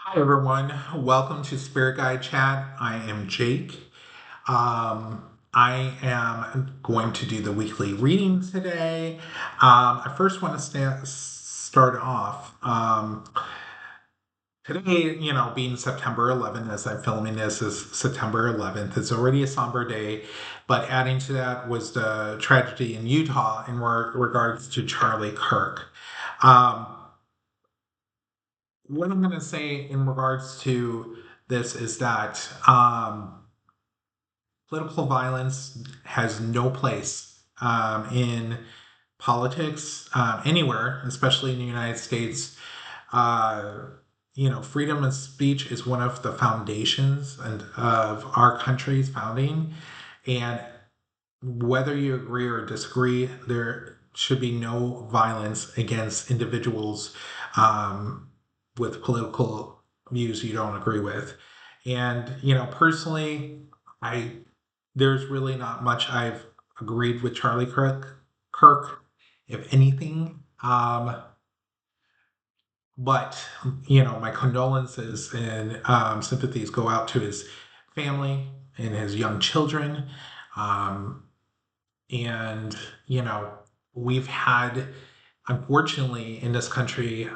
Hi, everyone. Welcome to Spirit Guide Chat. I am Jake. I am going to do the weekly reading today. I first want to start off. Today, being September 11th, as I'm filming this, is September 11th. It's already a somber day, but adding to that was the tragedy in Utah in regards to Charlie Kirk. Um, what I'm going to say in regards to this is that political violence has no place in politics anywhere, especially in the United States. Uh, Freedom of speech is one of the foundations of our country's founding, and whether you agree or disagree, there should be no violence against individuals with political views you don't agree with. And personally, I there's really not much I've agreed with Charlie Kirk, if anything. But my condolences and sympathies go out to his family and his young children. Um, and we've had, unfortunately, in this country,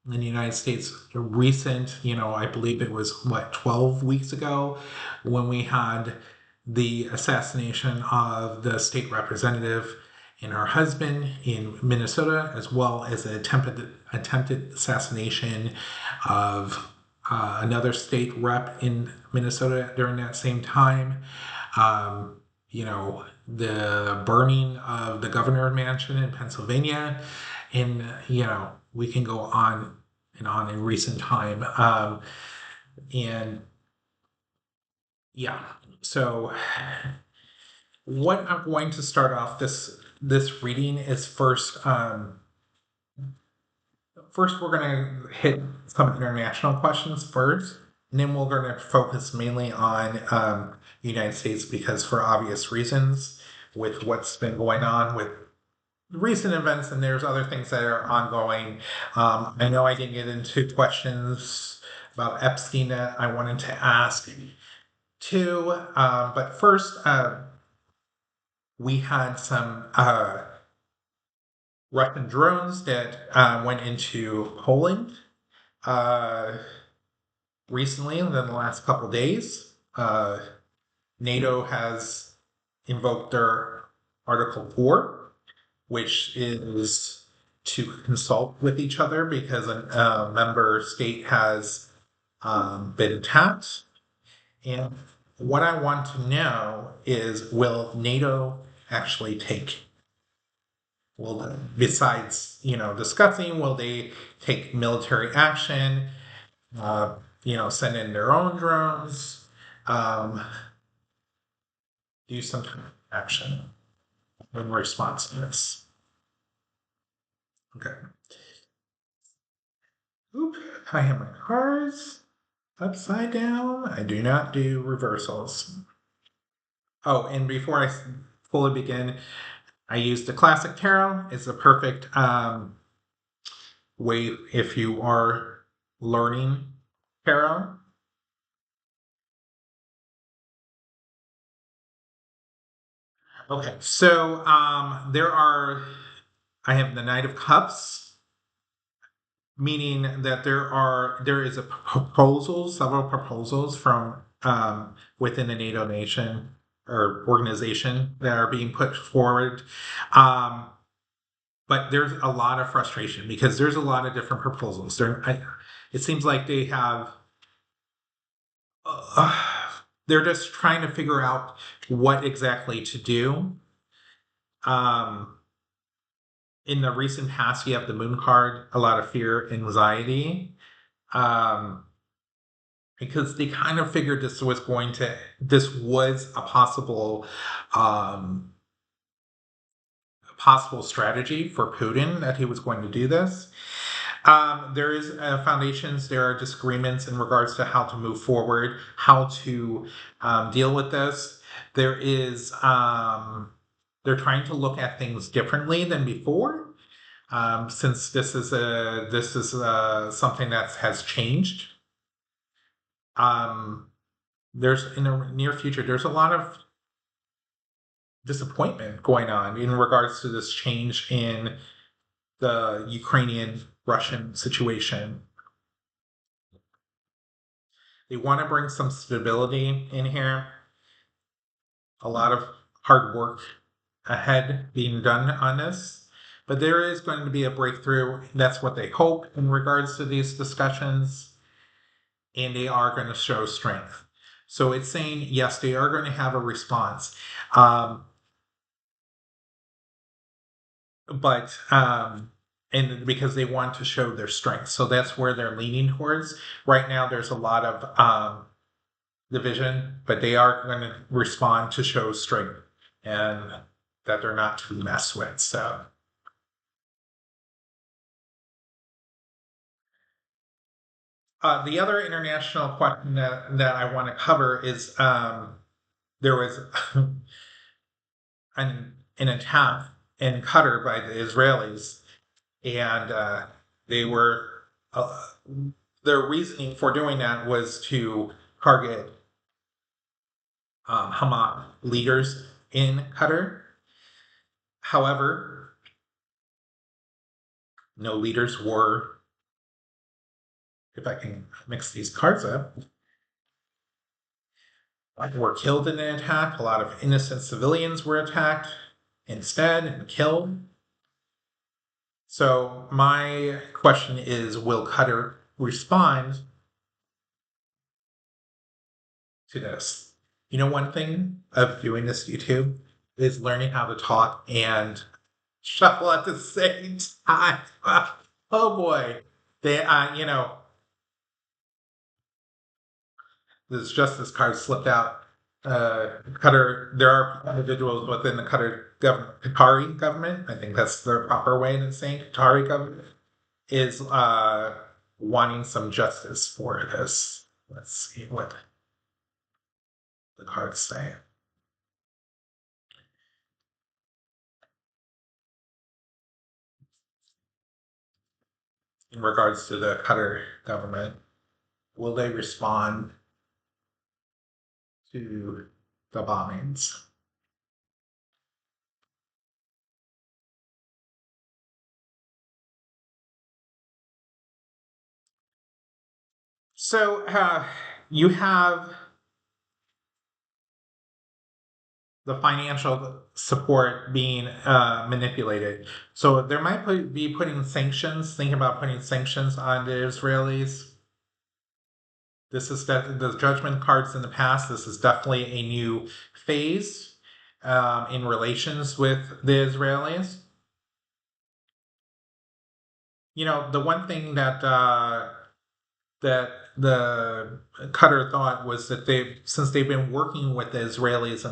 in the United States, a recent, I believe it was 12 weeks ago, when we had the assassination of the state representative and her husband in Minnesota, as well as an attempted assassination of another state rep in Minnesota during that same time. The burning of the governor mansion in Pennsylvania, and we can go on and on in recent time. And yeah, so what I'm going to start off this reading is first we're going to hit some international questions first, and then we're going to focus mainly on the United States, because for obvious reasons, with what's been going on with recent events, and there's other things that are ongoing. I know I didn't get into questions about Epstein that I wanted to ask too, but first, we had some Russian drones that went into Poland uh, recently, in the last couple days. NATO has invoked their Article 4, which is to consult with each other because a member state has been attacked. And what I want to know is, will NATO actually besides, discussing, will they take military action, send in their own drones, um, do some kind of action in response to this? Okay. Oop, I have my cards upside down. I do not do reversals. Oh, and before I fully begin, I use the classic tarot. It's a perfect way if you are learning tarot. Okay, so I have the Knight of Cups, meaning that there is a proposal, several proposals from within the NATO nation or organization that are being put forward. But there's a lot of frustration because there's a lot of different proposals. It seems like they're just trying to figure out what exactly to do. Um, in the recent past, you have the moon card, a lot of fear, anxiety, um, because they kind of figured this was a um, possible strategy for Putin, that he was going to do this. There is foundations. There are disagreements in regards to how to move forward, how to deal with this. There is they're trying to look at things differently than before, since this is something that has changed. there's in the near future, there's a lot of disappointment going on in regards to this change in the Ukrainian Russian situation. They want to bring some stability in here, a lot of hard work ahead being done on this. But there is going to be a breakthrough. That's what they hope in regards to these discussions. And they are going to show strength. So it's saying, yes, they are going to have a response. And because they want to show their strength. So that's where they're leaning towards. Right now, there's a lot of division, but they are going to respond to show strength and that they're not to mess with. So the other international question that I want to cover is there was an attack in Qatar by the Israelis, and they were their reasoning for doing that was to target Hamas leaders in Qatar. However, no leaders were, if I can mix these cards up, were killed in the attack. A lot of innocent civilians were attacked instead and killed. So my question is, will Qatar respond to this? You know, one thing of doing this YouTube is learning how to talk and shuffle at the same time. Oh boy. They, this Justice card slipped out. Qatar, there are individuals within the Qatari government, I think that's the proper way of saying Qatari government, is wanting some justice for this. Let's see what the cards say. In regards to the Qatar government, will they respond to the bombings? So you have the financial support being manipulated. So there might be putting sanctions, thinking about putting sanctions on the Israelis. This is the judgment cards in the past. This is definitely a new phase in relations with the Israelis. You know, the one thing that that the Qatar thought was that since they've been working with the Israelis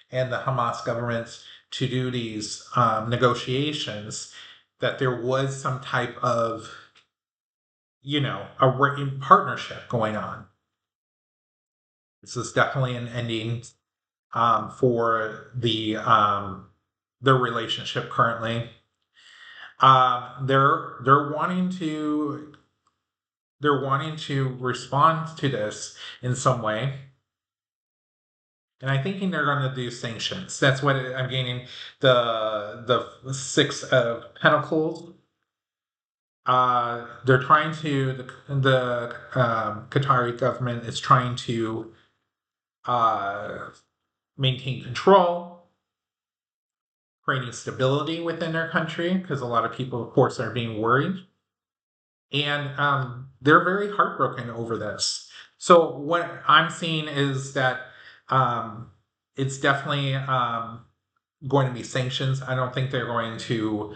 and the Hamas governments to do these negotiations, that there was some type of, a working partnership going on. This is definitely an ending for their relationship currently. They're wanting to respond to this in some way. And I'm thinking they're going to do sanctions. That's what I'm gaining. The Six of Pentacles. They're trying to the Qatari government is trying to maintain control, creating stability within their country because a lot of people, of course, are being worried, and they're very heartbroken over this. So what I'm seeing is that it's definitely going to be sanctions. I don't think they're going to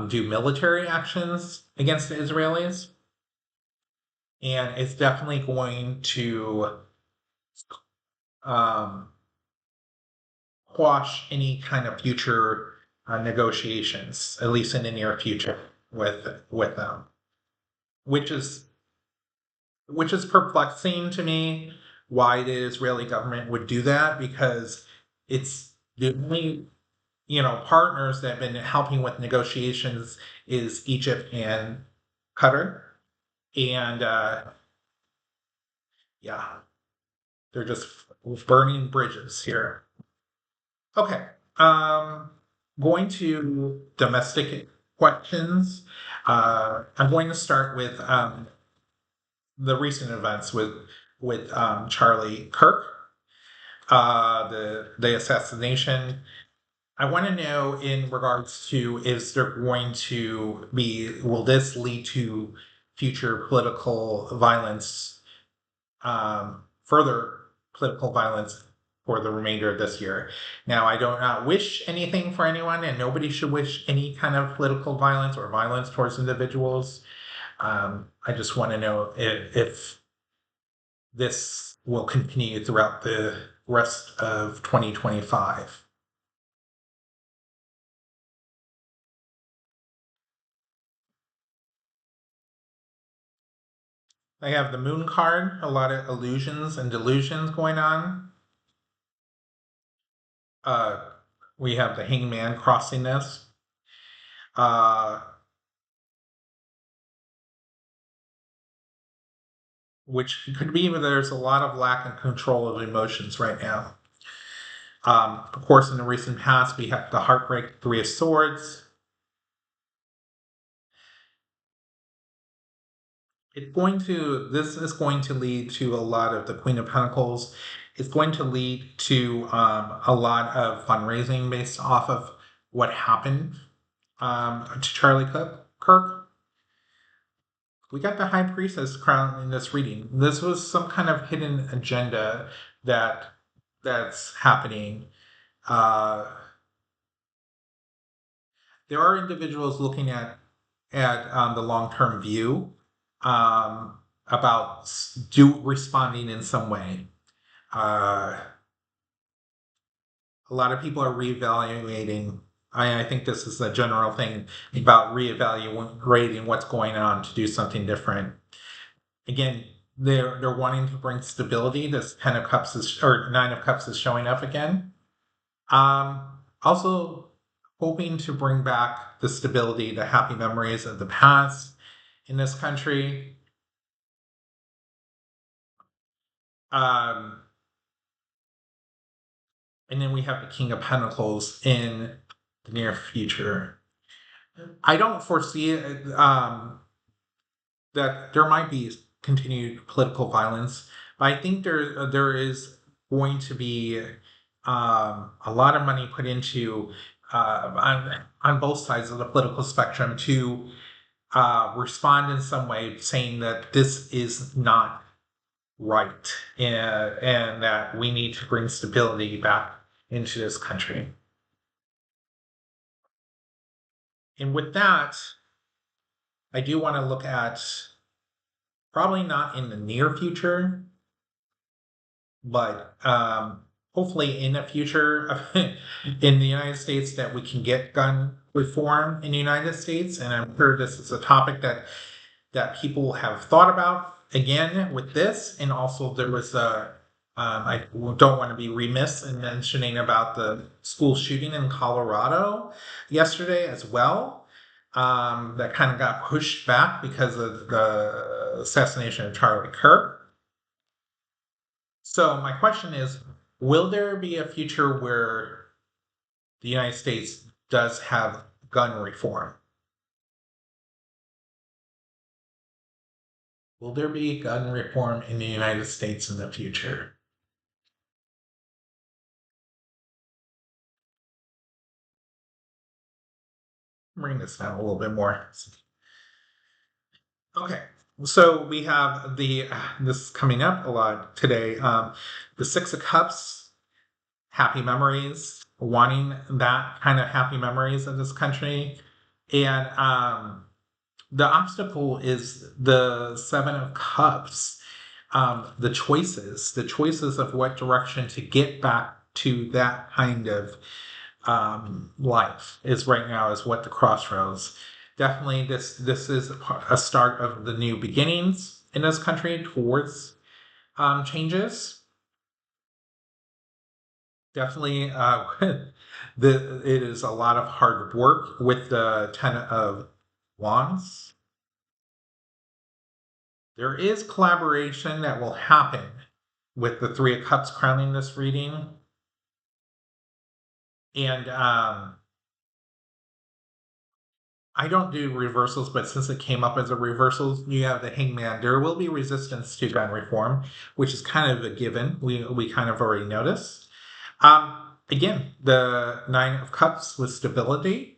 do military actions against the Israelis. And it's definitely going to quash any kind of future negotiations, at least in the near future, with them, which is perplexing to me. Why the Israeli government would do that, because it's the only partners that have been helping with negotiations is Egypt and Qatar, and Yeah, they're just burning bridges here. Okay. Um, Going to domestic questions. I'm going to start with the recent events with Charlie Kirk, the assassination. I want to know in regards to, is there going to be, will this lead to future political violence, further political violence for the remainder of this year? Now, I do not wish anything for anyone, and nobody should wish any kind of political violence or violence towards individuals. I just want to know if this will continue throughout the rest of 2025. I have the moon card, a lot of illusions and delusions going on. Uh, we have the hangman crossing this. Uh, which could be there's a lot of lack of control of emotions right now. Of course, in the recent past, we have the heartbreak Three of Swords. This is going to lead to a lot of the Queen of Pentacles. It's going to lead to a lot of fundraising based off of what happened to Charlie Kirk. We got the High Priestess crown in this reading. This was some kind of hidden agenda that that's happening. Uh, there are individuals looking at the long term view about responding in some way. Uh, a lot of people are reevaluating. I think this is a general thing about reevaluating what's going on to do something different. Again, they're wanting to bring stability. This Nine of Cups is showing up again. Also hoping to bring back the stability, the happy memories of the past in this country. Um, and then we have the King of Pentacles in the near future. I don't foresee that there might be continued political violence, but I think there is going to be a lot of money put into on both sides of the political spectrum to respond in some way, saying that this is not right and that we need to bring stability back into this country. And with that, I do want to look at probably not in the near future, but hopefully in the future in the United States that we can get gun reform in the United States. And I'm sure this is a topic that people have thought about again with this. And also there was I don't want to be remiss in mentioning about the school shooting in Colorado yesterday as well. That kind of got pushed back because of the assassination of Charlie Kirk. So my question is, will there be a future where the United States does have gun reform? Will there be gun reform in the United States in the future? Bring this down a little bit more. Okay, so we have this coming up a lot today. The Six of Cups, happy memories, wanting that kind of happy memories of this country, and the obstacle is the Seven of Cups. The choices of what direction to get back to that kind of life is right now is what the crossroads. Definitely, this is a start of the new beginnings in this country towards changes. Definitely, it is a lot of hard work with the Ten of Wands. There is collaboration that will happen with the Three of Cups crowning this reading. And I don't do reversals, but since it came up as a reversal, you have the Hangman. There will be resistance to gun reform, which is kind of a given. We kind of already noticed. Again, the Nine of Cups with stability.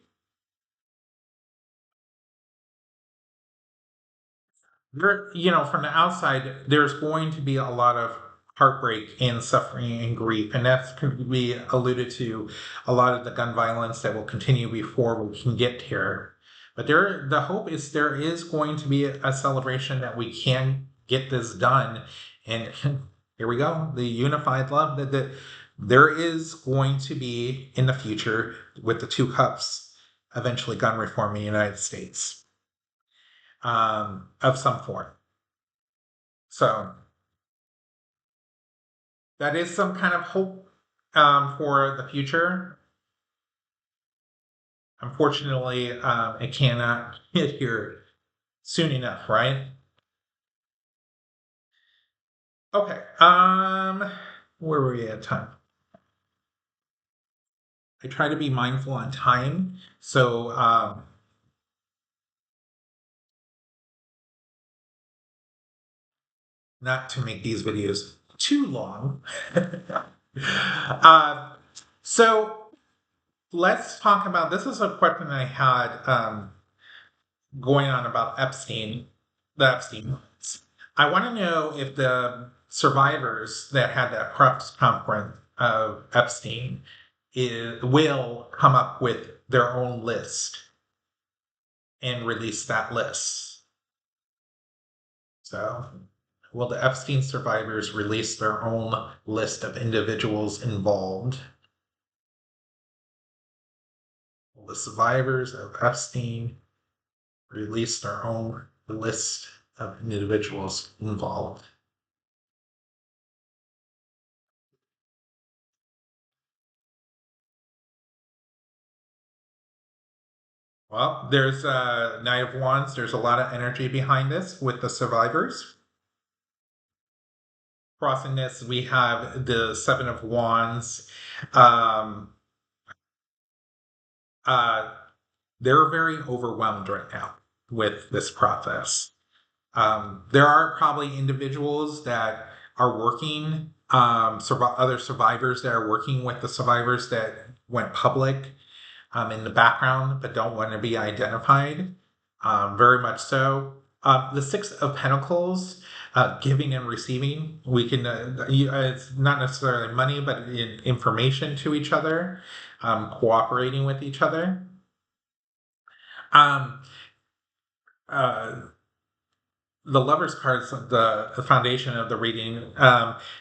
From the outside, there's going to be a lot of heartbreak and suffering and grief, and that's going to be alluded to a lot of the gun violence that will continue before we can get here. But the hope is there is going to be a celebration that we can get this done, and here we go, the unified love that there is going to be in the future with the two cups, eventually gun reform in the United States, of some form. So that is some kind of hope for the future. Unfortunately, it cannot get here soon enough, right? Okay. Where were we at time? I try to be mindful on time, so not to make these videos too long. uh, so let's talk about this. Is a question I had going on about Epstein, the Epstein. I want to know if the survivors that had that press conference of Epstein will come up with their own list and release that list. So, will the Epstein survivors release their own list of individuals involved? Will the survivors of Epstein release their own list of individuals involved? Well, there's Knight of Wands. There's a lot of energy behind this with the survivors. Crossing this, we have the Seven of Wands. Um, uh, they're very overwhelmed right now with this process. There are probably individuals that are working, other survivors that are working with the survivors that went public in the background but don't want to be identified. Very much so. The Six of Pentacles, giving and receiving. We can, it's not necessarily money, but information to each other, cooperating with each other. Um, uh, the Lovers cards, the foundation of the reading.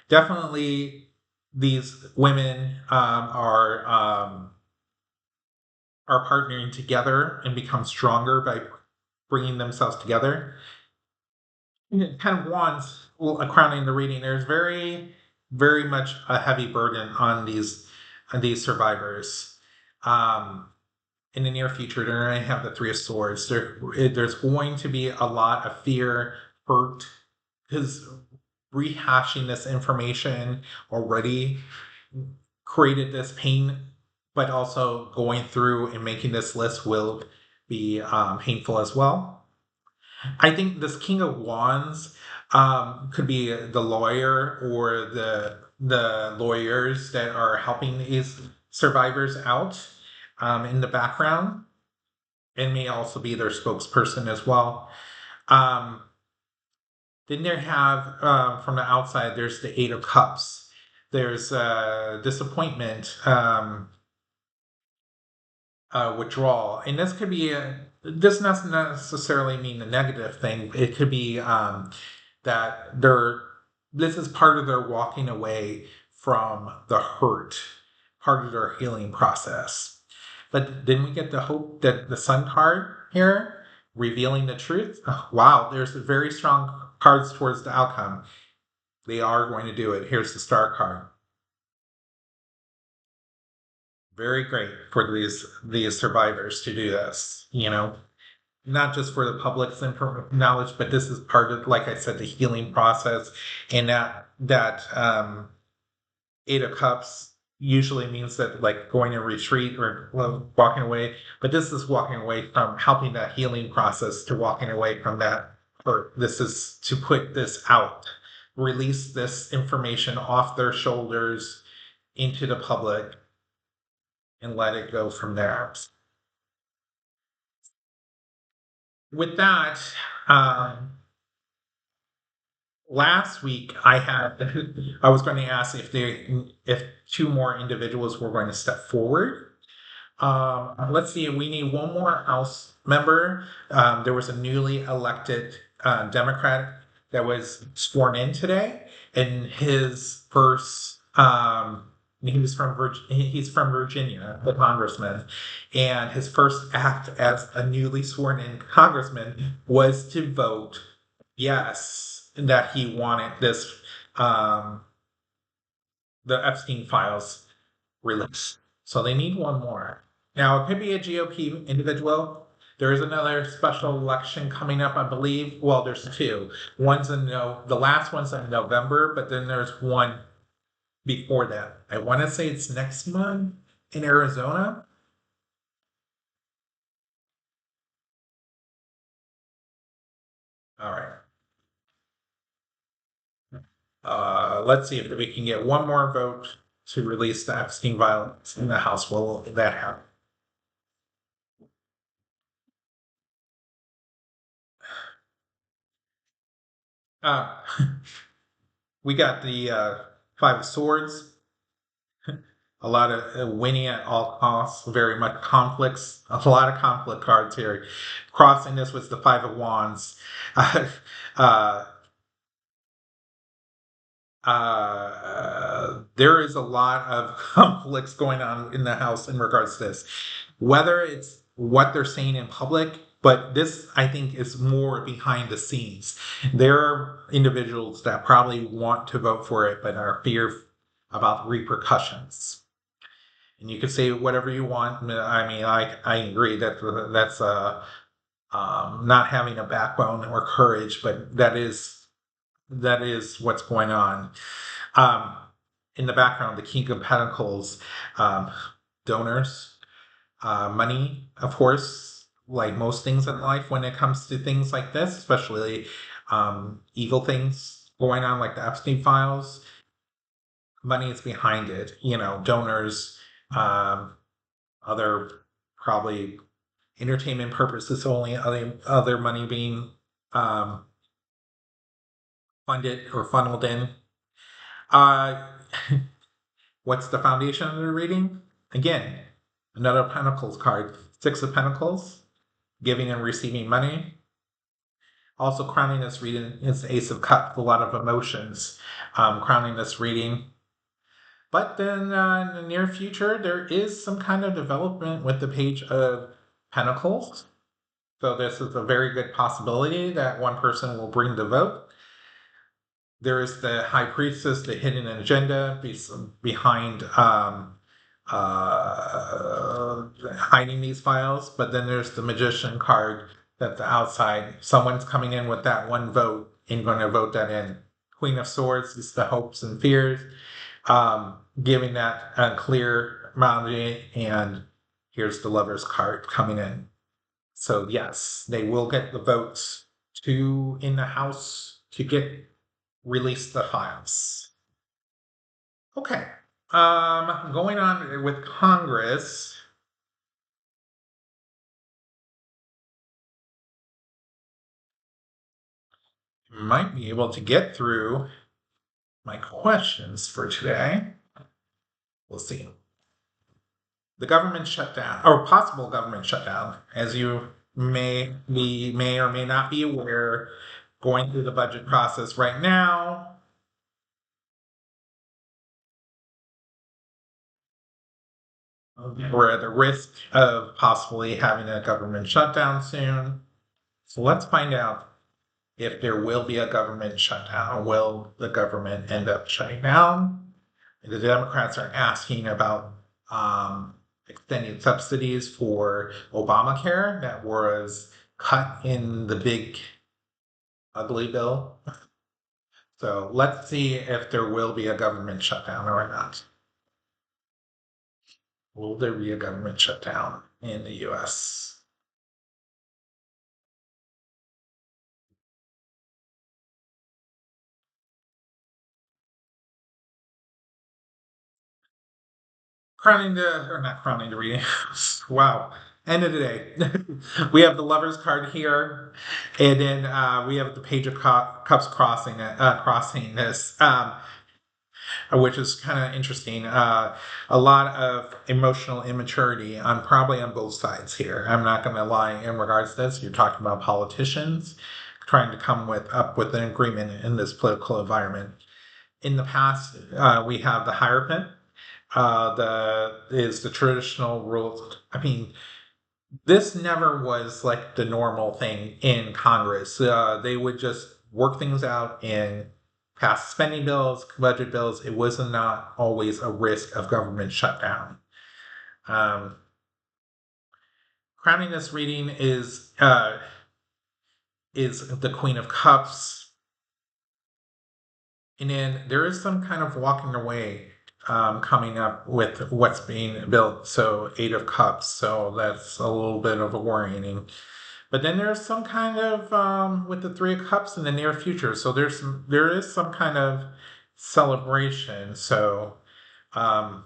Definitely, these women are partnering together and become stronger by bringing themselves together. Kind of Wands, crowning the reading. There's very, very much a heavy burden on these survivors. In the near future, they're going to have the Three of Swords. There's going to be a lot of fear, hurt, because rehashing this information already created this pain, but also going through and making this list will be painful as well. I think this King of Wands could be the lawyer or the lawyers that are helping these survivors out in the background, and may also be their spokesperson as well. Then they have from the outside, there's the Eight of Cups. There's disappointment, withdrawal, and this could be this doesn't necessarily mean a negative thing. It could be that this is part of their walking away from the hurt, part of their healing process. But then we get the hope that the Sun card here, revealing the truth. Oh, wow, there's very strong cards towards the outcome. They are going to do it. Here's the Star card. Very great for these survivors to do this. not just for the public's knowledge, but this is part of, like I said, the healing process, and that 8 of Cups usually means that like going to retreat or walking away, but this is walking away from helping that healing process to walking away from that, or this is to put this out, release this information off their shoulders into the public and let it go from there. With that, um, last week I was going to ask if 2 more individuals were going to step forward. Let's see, we need one more House member. There was a newly elected Democrat that was sworn in today, and his first he's from Virginia, the congressman, and his first act as a newly sworn in congressman was to vote yes that he wanted this um, the Epstein files released. So they need one more. Now, it could be a GOP individual. There is another special election coming up, I believe. Well, there's 2. The last one's in November, but then there's one before that. I want to say it's next month in Arizona. All right. Let's see if we can get one more vote to release the Epstein violence in the House. Will that happen? Uh, we got the 5 of Swords. A lot of winning at all costs, very much conflicts, a lot of conflict cards here. Crossing this was the 5 of Wands. Uh, there is a lot of conflicts going on in the House in regards to this, whether it's what they're saying in public, but this I think is more behind the scenes. There are individuals that probably want to vote for it but are fear about repercussions. And you can say whatever you want. I mean, I agree that that's not having a backbone or courage, but that is what's going on. Um, in the background, the King of Pentacles, um, donors, money, of course, like most things in life, when it comes to things like this, especially evil things going on, like the Epstein files, money is behind it. Donors. Um, Other probably entertainment purposes only, other money being um, funded or funneled in. Uh, what's the foundation of the reading? Again, another Pentacles card, 6 of Pentacles, giving and receiving money. Also crowning this reading is the Ace of Cups, a lot of emotions crowning this reading. But then in the near future, there is some kind of development with the Page of Pentacles. So this is a very good possibility that one person will bring the vote. There is the High Priestess, the hidden agenda behind hiding these files. But then there's the Magician card that the outside, someone's coming in with that one vote and going to vote that in. Queen of Swords is the hopes and fears, giving that a clear boundary. And here's the Lover's card coming in. So yes, they will get the votes in the House to release the files. Okay. Going on with Congress. Might be able to get through my questions for today. We'll see. The government shutdown, or possible government shutdown, as you may or may not be aware, going through the budget process right now. We're at the risk of possibly having a government shutdown soon. So let's find out if there will be a government shutdown. Will the government end up shutting down? The Democrats are asking about extending subsidies for Obamacare that was cut in the big ugly bill. So let's see if there will be a government shutdown or not. Will there be a government shutdown in the US? Or not crowning the reading. Wow. End of the day. We have the lover's card here, and then we have the Page of Cups crossing this. Which is kind of interesting. A lot of emotional immaturity on probably on both sides here. I'm not going to lie in regards to this. You're talking about politicians trying to come up with an agreement in this political environment. In the past, we have the Hierophant. The traditional rules. I mean, this never was like the normal thing in Congress. They would just work things out and pass spending bills, budget bills. It was not always a risk of government shutdown. Um, Crowning this reading is the Queen of Cups, and then there is some kind of walking away coming up with what's being built. So Eight of Cups. So that's a little bit of a worrying. But then there's some kind of with the Three of Cups in the near future. So there is some kind of celebration. So um,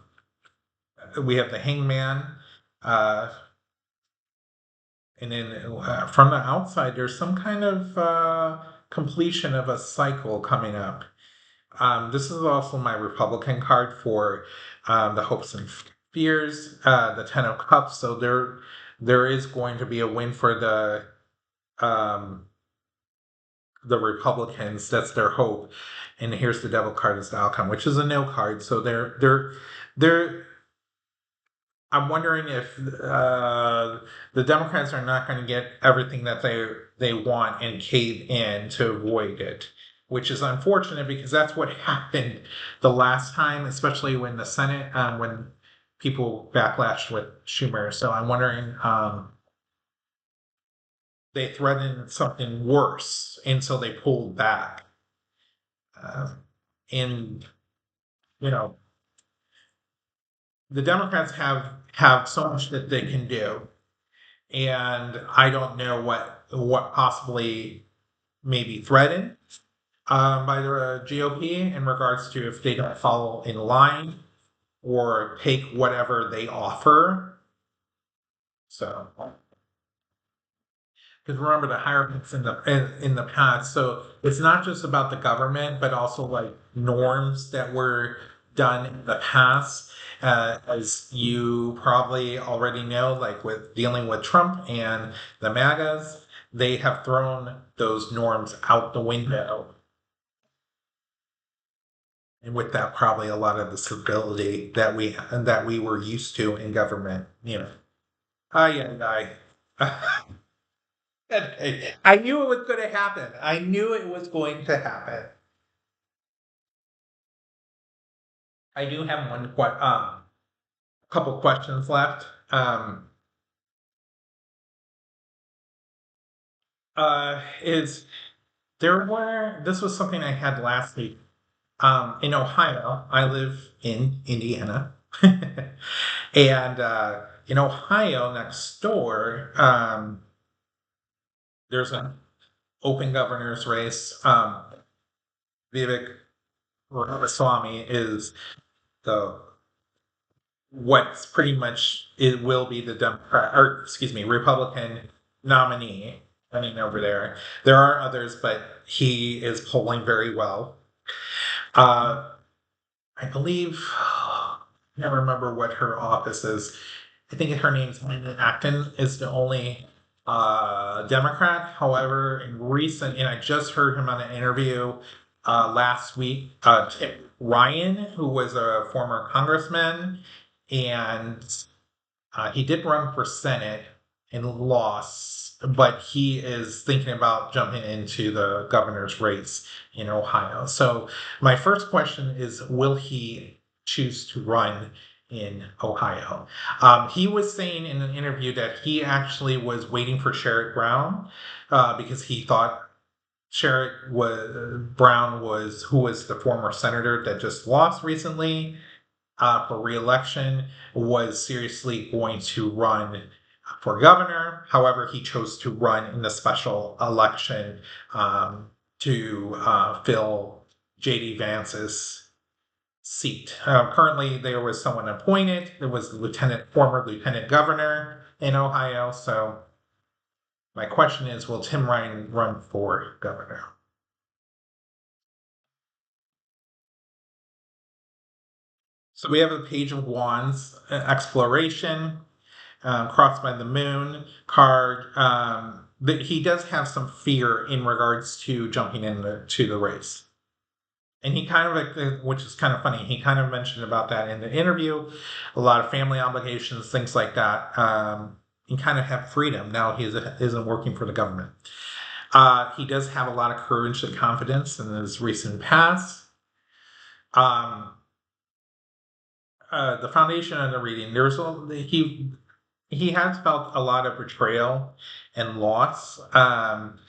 we have the Hangman, uh, and then from the outside, there's some kind of completion of a cycle coming up. This is also my Republican card for the hopes and fears, the Ten of Cups. So there is going to be a win for um, the Republicans. That's their hope. And here's the Devil card as the outcome, which is a no card. So they're. I'm wondering if the Democrats are not going to get everything that they want and cave in to avoid it, which is unfortunate because that's what happened the last time, especially when the Senate when people backlashed with Schumer. So I'm wondering. They threatened something worse, and so they pulled back. Uh, and you know, the Democrats have so much that they can do, and I don't know what possibly may be threatened by the GOP in regards to if they don't follow in line or take whatever they offer. So because remember the hierarchies in the past, so it's not just about the government, but also like norms that were done in the past. As you probably already know, like with dealing with Trump and the MAGAs, they have thrown those norms out the window, and with that, probably a lot of the stability that we were used to in government. You know, yeah, I. I knew it was going to happen. I knew it was going to happen. I do have couple questions left. Is there were this was something I had last week. In Ohio, I live in Indiana, and in Ohio next door, there's an open governor's race. Vivek Ramaswamy is the what's pretty much it will be the Democrat or excuse me Republican nominee running over there. There are others, but he is polling very well. Uh, I believe I can't remember what her office is. I think her name's Linda Acton is the only Democrat. However, and I just heard him on an interview last week. Tim Ryan, who was a former congressman, and he did run for Senate and lost, but he is thinking about jumping into the governor's race in Ohio. So, my first question is will he choose to run in Ohio. He was saying in an interview that he actually was waiting for Sherrod Brown because he thought Brown was who was the former senator that just lost recently for re-election, was seriously going to run for governor. However, he chose to run in the special election to fill J.D. Vance's seat. Currently, there was someone appointed. There was the former lieutenant governor in Ohio. So my question is, will Tim Ryan run for governor? So we have a page of wands, exploration, crossed by the moon card. That he does have some fear in regards to jumping into the race. And he kind of, which is kind of funny, he kind of mentioned about that in the interview, a lot of family obligations, things like that. He kind of have freedom now. He isn't working for the government. He does have a lot of courage and confidence in his recent past. The foundation of the reading, he has felt a lot of betrayal and loss, and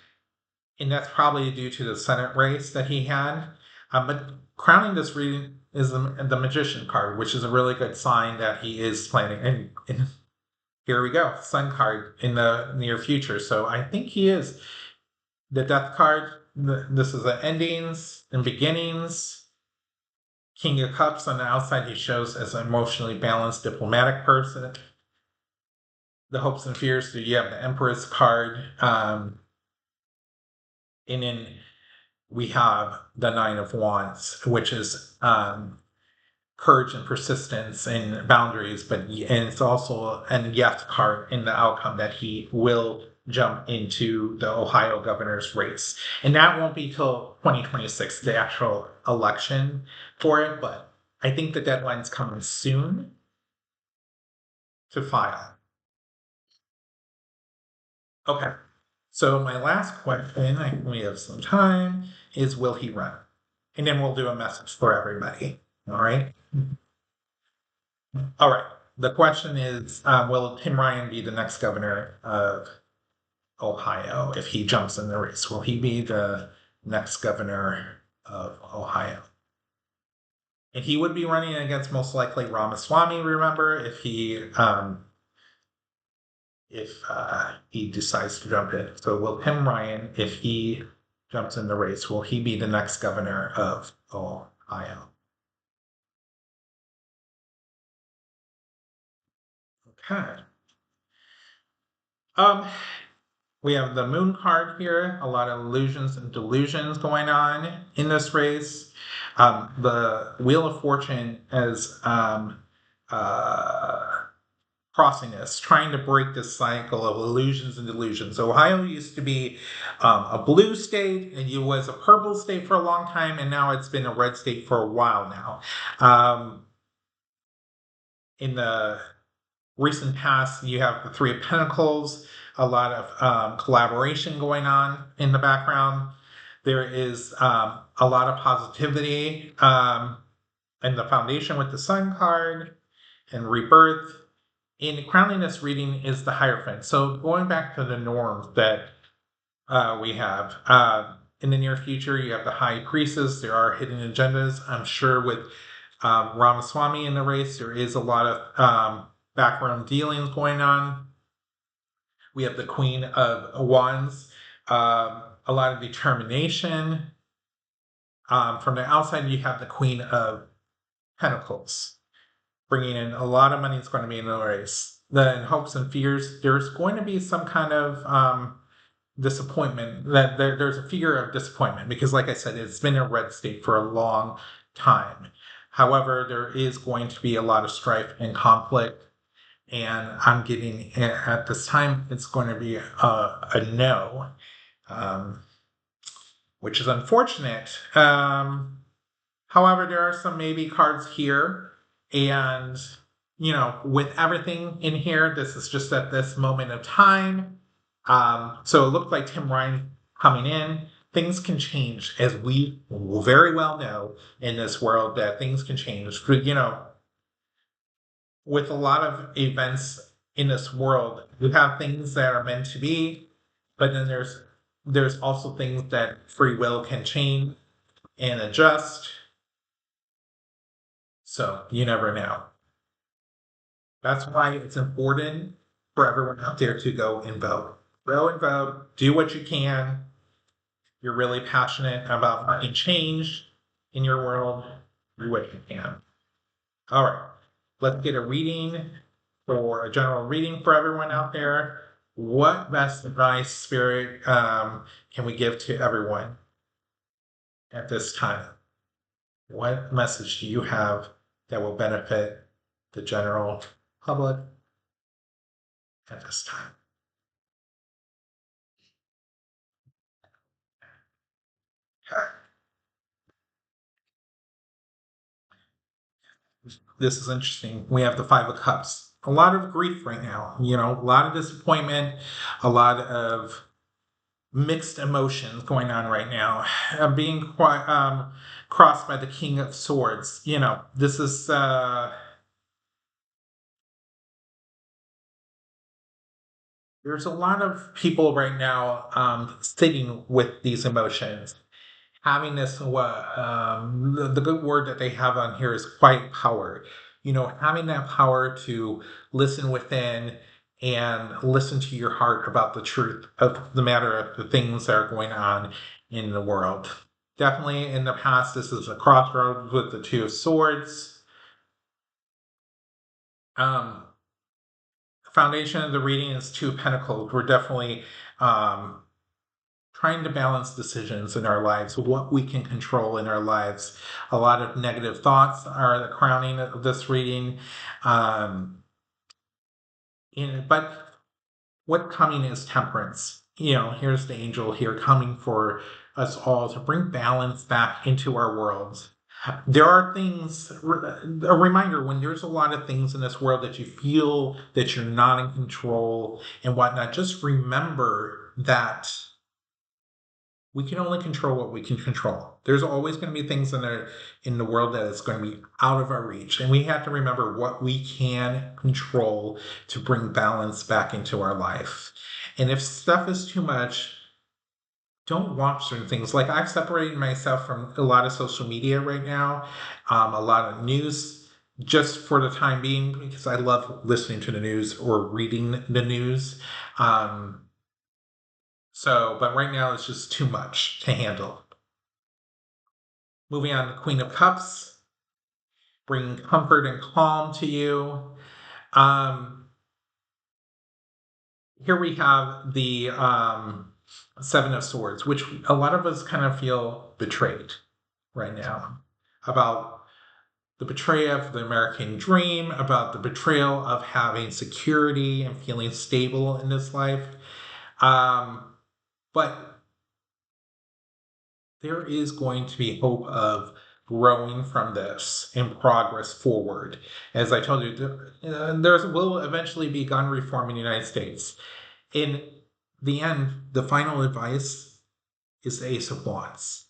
that's probably due to the Senate race that he had. But crowning this reading is the Magician card, which is a really good sign that he is planning. And here we go, Sun card in the near future. So I think he is. The Death card, this is the endings and beginnings. King of Cups on the outside, he shows as an emotionally balanced diplomatic person. The hopes and fears, so you have the Empress card. And then we have the Nine of Wands, which is courage and persistence and boundaries, and it's also a yes card in the outcome that he will jump into the Ohio governor's race. And that won't be till 2026, the actual election for it, but I think the deadline's coming soon to file. Okay. So my last question, I think we have some time, is will he run? And then we'll do a message for everybody. All right. All right. The question is, will Tim Ryan be the next governor of Ohio if he jumps in the race? Will he be the next governor of Ohio? And he would be running against most likely Ramaswamy, remember, if he decides to jump in. So will Tim Ryan, if he jumps in the race, will he be the next governor of Ohio? Okay. We have the moon card here, a lot of illusions and delusions going on in this race. The Wheel of Fortune is crossing this, trying to break this cycle of illusions and delusions. So Ohio used to be a blue state, and it was a purple state for a long time, and now it's been a red state for a while now. In the recent past, you have the Three of Pentacles, a lot of collaboration going on in the background. There is a lot of positivity in the foundation with the Sun card and rebirth. In crowning this reading is the Hierophant. So going back to the norms that we have in the near future, you have the High Priestess. There are hidden agendas. I'm sure with Ramaswamy in the race, there is a lot of background dealings going on. We have the Queen of Wands, a lot of determination. From the outside, you have the Queen of Pentacles, bringing in a lot of money is going to be in the race. Then hopes and fears, there's going to be some kind of disappointment. That there's a fear of disappointment because, like I said, it's been a red state for a long time. However, there is going to be a lot of strife and conflict. And I'm getting, at this time, it's going to be a no, which is unfortunate. However, there are some maybe cards here. And, with everything in here, this is just at this moment of time. So it looked like Tim Ryan coming in. Things can change, as we very well know in this world that things can change. with a lot of events in this world, you have things that are meant to be, but then there's also things that free will can change and adjust. So you never know. That's why it's important for everyone out there to go and vote. Go and vote. Do what you can. You're really passionate about making change in your world. Do what you can. All right. Let's get a reading for a general reading for everyone out there. What best advice, Spirit, can we give to everyone at this time? What message do you have that will benefit the general public at this time? Okay. This is interesting. We have the Five of Cups. A lot of grief right now, a lot of disappointment, a lot of mixed emotions going on right now. I'm being quite crossed by the King of Swords. This is there's a lot of people right now sitting with these emotions, having this what the good word that they have on here is quiet power. Having that power to listen within and listen to your heart about the truth of the matter of the things that are going on in the world. Definitely in the past, this is a crossroads with the Two of Swords. Um, Foundation of the reading is Two of Pentacles. We're definitely um, trying to balance decisions in our lives, what we can control in our lives. A lot of negative thoughts are the crowning of this reading. Um, but what coming is temperance. Here's the angel here coming for us all to bring balance back into our worlds. There are things, a reminder when there's a lot of things in this world that you feel that you're not in control and whatnot, just remember that we can only control what we can control. There's always going to be things in the world that is going to be out of our reach. And we have to remember what we can control to bring balance back into our life. And if stuff is too much, don't watch certain things. Like I've separated myself from a lot of social media right now, a lot of news just for the time being, because I love listening to the news or reading the news. But right now it's just too much to handle. Moving on to Queen of Cups, bringing comfort and calm to you. Um, Here we have the Seven of Swords, which a lot of us kind of feel betrayed right now about the betrayal of the American dream, about the betrayal of having security and feeling stable in this life. But there is going to be hope of growing from this and progress forward. As I told you, there will eventually be gun reform in the United States. In the end, the final advice is the Ace of Wands.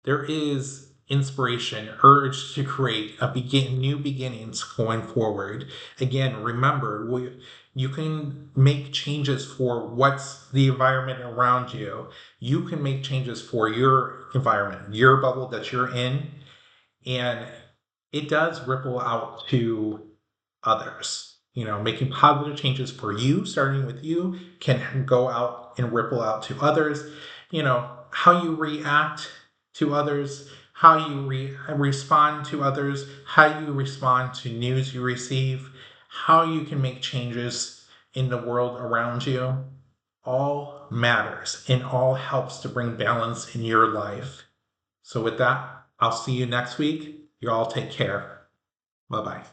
There is inspiration, urge to create new beginnings going forward. Again, remember, you can make changes for what's the environment around you. You can make changes for your environment, your bubble that you're in, and it does ripple out to others. Making positive changes for you, starting with you, can go out and ripple out to others. How you react to others, how you respond to others, how you respond to news you receive, how you can make changes in the world around you, all matters and all helps to bring balance in your life. So with that, I'll see you next week. You all take care. Bye-bye.